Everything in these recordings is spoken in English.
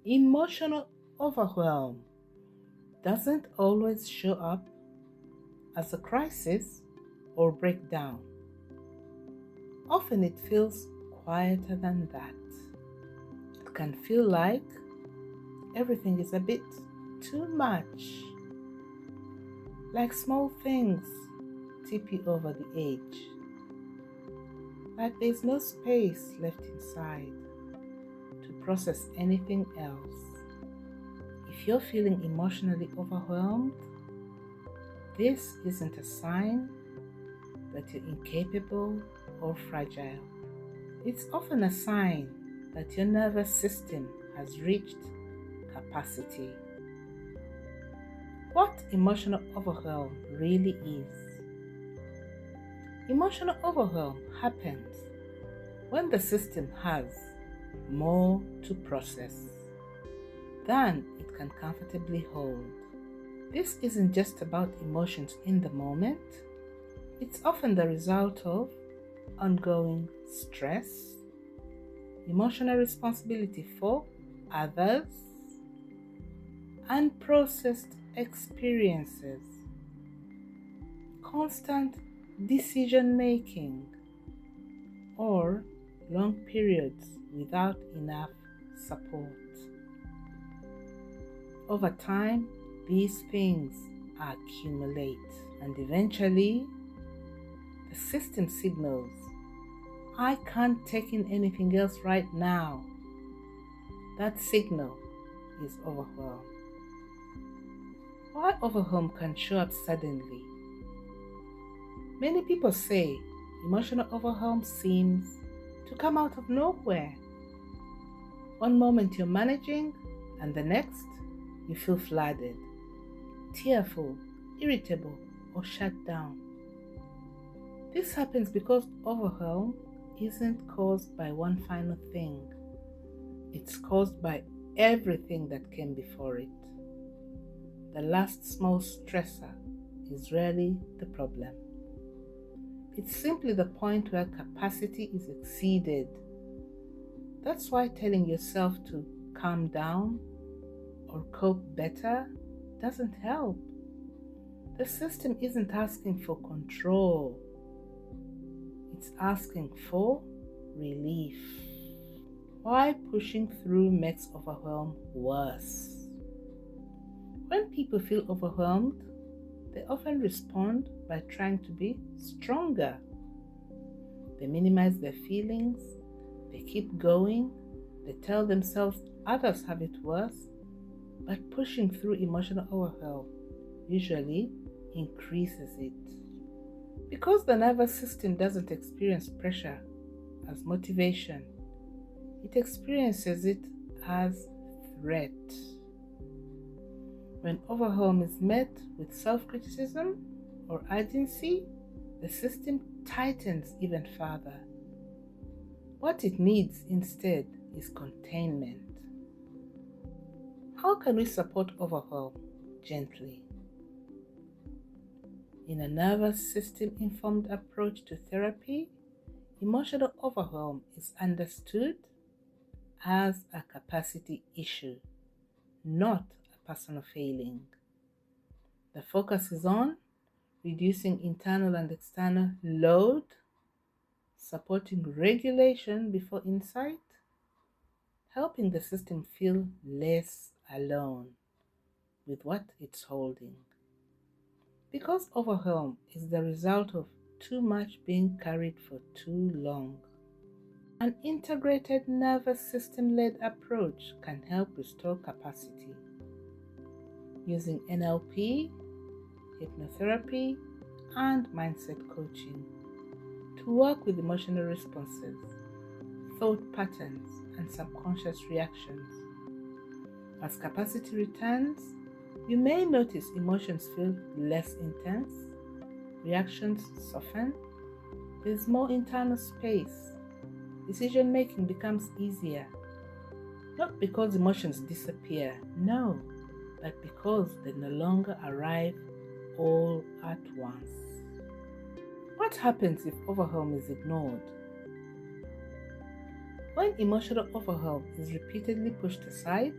Emotional overwhelm doesn't always show up as a crisis or breakdown. Often it feels quieter than that. It can feel like everything is a bit too much, like small things tip you over the edge, like there's no space left inside to process anything else. If you're feeling emotionally overwhelmed, this isn't a sign that you're incapable or fragile. It's often a sign that your nervous system has reached capacity. What emotional overwhelm really is? Emotional overwhelm happens when the system has more to process than it can comfortably hold. This isn't just about emotions in the moment, it's often the result of ongoing stress, emotional responsibility for others, unprocessed experiences, constant decision making, or long periods without enough support. Over time, these things accumulate, and eventually, the system signals, I can't take in anything else right now. That signal is overwhelm. Why overwhelm can show up suddenly? Many people say emotional overwhelm seems to come out of nowhere. One moment you're managing, and the next you feel flooded, tearful, irritable, or shut down. This happens because overwhelm isn't caused by one final thing. It's caused by everything that came before it. The last small stressor is rarely the problem. It's simply the point where capacity is exceeded. That's why telling yourself to calm down or cope better doesn't help. The system isn't asking for control, it's asking for relief. Why pushing through makes overwhelm worse? When people feel overwhelmed, they often respond by trying to be stronger. They minimize their feelings, they keep going, they tell themselves others have it worse, but pushing through emotional overwhelm usually increases it. Because the nervous system doesn't experience pressure as motivation, it experiences it as threat. When overwhelm is met with self-criticism or urgency, the system tightens even further. What it needs instead is containment. How can we support overwhelm gently? In a nervous system informed approach to therapy, emotional overwhelm is understood as a capacity issue, not a personal failing. The focus is on reducing internal and external load, supporting regulation before insight, helping the system feel less alone with what it's holding. Because overwhelm is the result of too much being carried for too long, an integrated nervous system-led approach can help restore capacity. Using NLP, hypnotherapy, and mindset coaching to work with emotional responses, thought patterns, and subconscious reactions. As capacity returns, you may notice emotions feel less intense, reactions soften, there's more internal space, decision making becomes easier. Not because emotions disappear, no, but because they no longer arrive all at once. What happens if overwhelm is ignored? When emotional overwhelm is repeatedly pushed aside,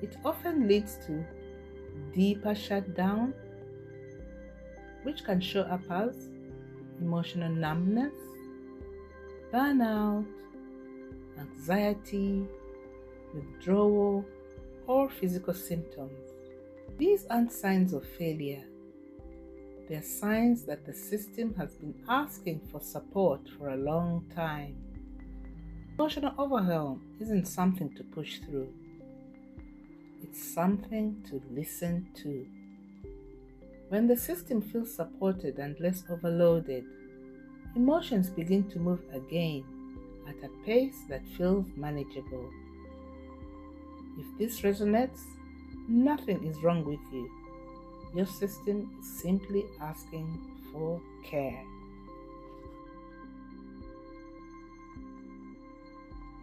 It often leads to deeper shutdown, which can show up as emotional numbness, burnout, anxiety, withdrawal, or physical symptoms. These aren't signs of failure. They're signs that the system has been asking for support for a long time. Emotional overwhelm isn't something to push through. It's something to listen to. When the system feels supported and less overloaded, emotions begin to move again at a pace that feels manageable. If this resonates, nothing is wrong with you. Your system is simply asking for care.